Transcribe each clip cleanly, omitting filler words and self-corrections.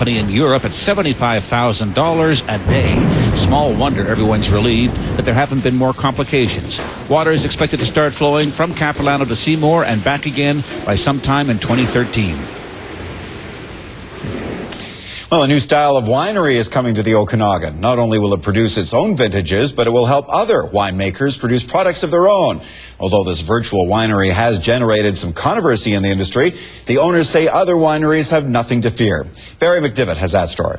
company in Europe at $75,000 a day. Small wonder everyone's relieved that there haven't been more complications. Water is expected to start flowing from Capilano to Seymour and back again by sometime in 2013. Well, a new style of winery is coming to the Okanagan. Not only will it produce its own vintages, but it will help other winemakers produce products of their own. Although this virtual winery has generated some controversy in the industry, the owners say other wineries have nothing to fear. Barry McDivitt has that story.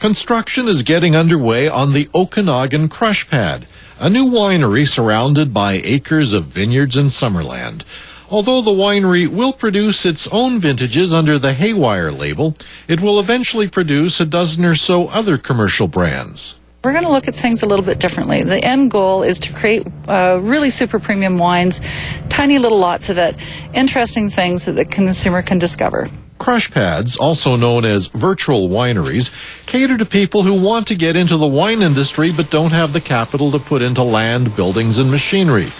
Construction is getting underway on the Okanagan Crush Pad, a new winery surrounded by acres of vineyards in Summerland. Although the winery will produce its own vintages under the Haywire label, it will eventually produce a dozen or so other commercial brands. We're going to look at things a little bit differently. The end goal is to create really super premium wines, tiny little lots of it, interesting things that the consumer can discover. Crush pads, also known as virtual wineries, cater to people who want to get into the wine industry but don't have the capital to put into land, buildings, and machinery.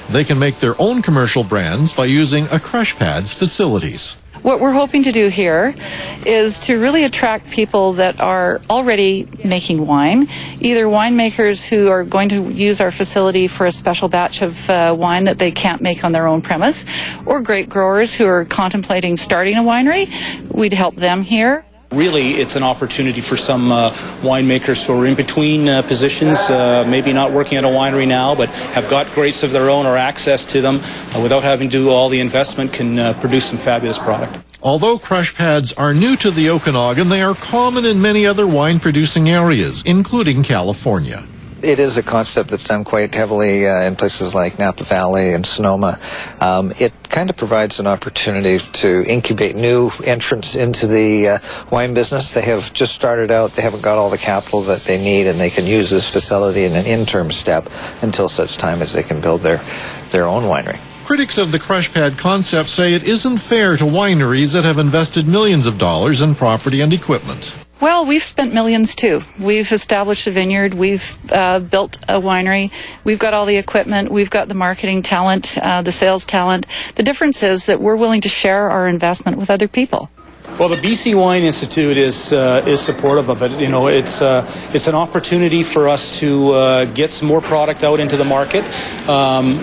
They can make their own commercial brands by using a Crush Pad's facilities. What we're hoping to do here is to really attract people that are already making wine, either winemakers who are going to use our facility for a special batch of wine that they can't make on their own premise, or grape growers who are contemplating starting a winery. We'd help them here. Really, it's an opportunity for some winemakers who are in between positions, maybe not working at a winery now, but have got grapes of their own or access to them without having to do all the investment, can produce some fabulous product. Although crush pads are new to the Okanagan, they are common in many other wine-producing areas, including California. It is a concept that's done quite heavily in places like Napa Valley and Sonoma. It kind of provides an opportunity to incubate new entrants into the wine business. They have just started out, they haven't got all the capital that they need, and they can use this facility in an interim step until such time as they can build their own winery. Critics of the crush pad concept say it isn't fair to wineries that have invested millions of dollars in property and equipment. Well, we've spent millions too. We've established a vineyard, we've built a winery, we've got all the equipment, we've got the marketing talent, the sales talent. The difference is that we're willing to share our investment with other people. Well, the BC Wine Institute is supportive of it. You know, it's an opportunity for us to get some more product out into the market.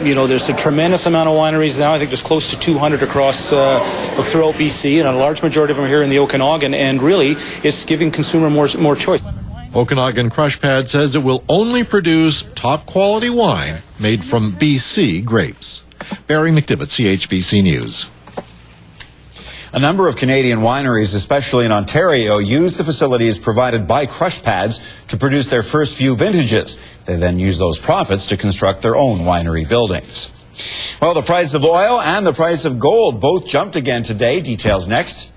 You know, there's a tremendous amount of wineries now. I think there's close to 200 across throughout BC, and a large majority of them are here in the Okanagan. And really, it's giving consumer more choice. Okanagan Crush Pad says it will only produce top quality wine made from BC grapes. Barry McDivitt, CHBC News. A number of Canadian wineries, especially in Ontario, use the facilities provided by Crush Pads to produce their first few vintages. They then use those profits to construct their own winery buildings. Well, the price of oil and the price of gold both jumped again today. Details next.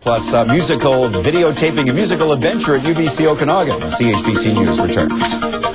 Plus, videotaping a musical adventure at UBC Okanagan. CHBC News returns.